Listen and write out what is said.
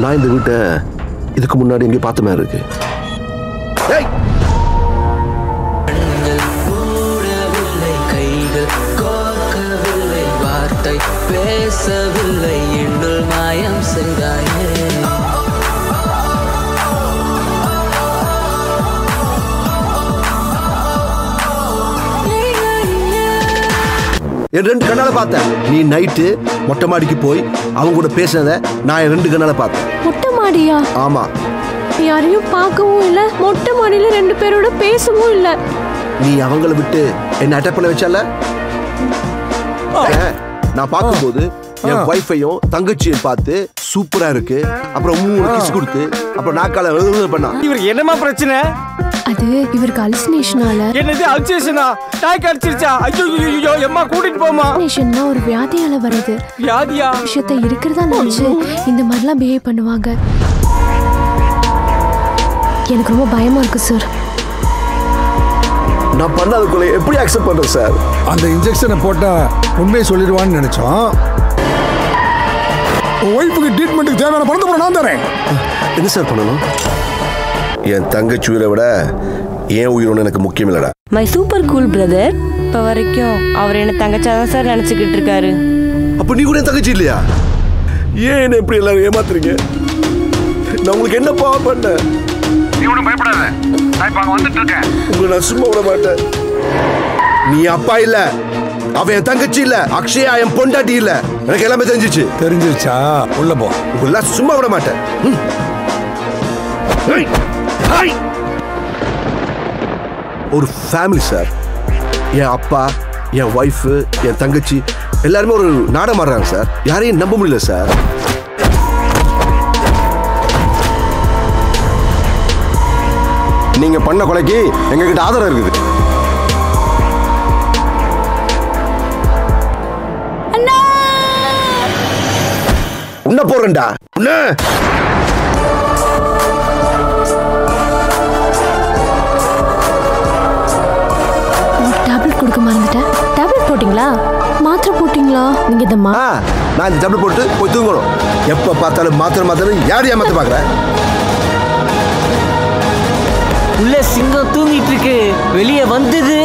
நான் இந்த வீட்டை இதுக்கு முன்னாடி எங்கே பார்த்த மாதிரி இருக்கு. கைகள் கோர்க்கவில்லை, வார்த்தை பேசவில்லை, என்னுள் மாயம் செய்தாயே. என் 2 கண்ணால பார்த்தேன். நீ நைட்டு மொட்டை மாடிக்கு போய் அவங்க கூட பேசுனத நான் என் 2 கண்ணால பார்த்தேன். மொட்டை மாடியா? ஆமா. யாரையும் பார்க்கவும் இல்ல, மொட்டை மாடியில 2 பேரோட பேசவும் இல்ல. நீ அவங்கள விட்டு என்ன அட்டாக் பண்ண வச்சால? நான் பார்க்கும்போது என் வைஃபையும் தங்கச்சியும் பார்த்து சூப்பரா இருக்கு, அப்புறம் 3 கிஸ் கொடுத்து, அப்புறம் நாக்கால பண்ணா. இவருக்கு என்னமா பிரச்சனை? அது இவருக்கு அலுசினேஷனால. என்னது அலுசினேஷனா? நாய் கடிச்சிருச்சா? ஐயோ எம்மா கூட்டிட்டு போமா. அலுசினேஷன்னா ஒரு வியாதியால வருது. வியாதியா? விஷயத்தை இருக்கிறதா நினைச்சு இந்த மாதிரிலாம் பிஹேவ் பண்ணுவாங்க. எனக்கு ரொம்ப பயமா இருக்கு சார். நான் பண்ணதுக்குள்ள எப்படி அக்செப்ட் பண்றேன் சார்? அந்த இன்ஜெக்ஷனை போட்டா உண்மையை சொல்லிடுவான்னு நினைச்சோம். ஒய்ஃபுக்கு ட்ரீட்மெண்ட்டுக்கு தேவையான பணத்தை நான் தரேன். என்ன சார் பண்ணணும்? என் தங்கச்சி உயிரை விட என் உயிர் ஒன்று எனக்கு முக்கியம் இல்லடா. My super cool brother. இப்போ வரைக்கும் அவர் என்ன தங்கச்சாதான் சார் நினச்சிக்கிட்டு இருக்காரு. அப்போ நீ கூட என் தங்கச்சி இல்லையா? ஏன் என்ன இப்படி எல்லாரும் ஏமாத்துறீங்க? நான் உங்களுக்கு என்ன பாவம் பண்ணேன்? நீ ஒன்றும் பயப்படாத, நான் இப்போ அங்கே வந்துட்டு இருக்கேன். உங்களை நான் சும்மா விட மாட்டேன். நீ அப்பா இல்ல, அவன் என் தங்கச்சி இல்ல, அக்ஷயா என் பொண்டாட்டி இல்ல. எனக்கு எல்லாமே தெரிஞ்சிருச்சா? உள்ள போ. உங்களை சும்மா விட மாட்டேன். ஒரு ஃபேமிலி சார். என் அப்பா, என் ஒய்ஃபு, என் தங்கச்சி எல்லாருமே ஒரு நாடகம் ஆடுறாங்க சார். யாரையும் நம்ப முடியல சார். நீங்க பண்ண கொலைக்கு எங்ககிட்ட ஆதாரம் இருக்குது. உன்ன போறேன்டா உன்ன. டேப்லெட் கொடுக்க மறந்துட்டேன். டேப்லெட் போட்டிங்களா? மாத்திரை போட்டிங்களா? நீங்க இதம்மா. நான் இந்த டேப்லெட் போட்டு போய் தூங்கணும். எப்ப பார்த்தாலும் மாத்திரை யார் ஏமாத்த பாக்குற? உள்ள சிங்கம் தூங்கிட்டு இருக்கு, வெளியே வந்தது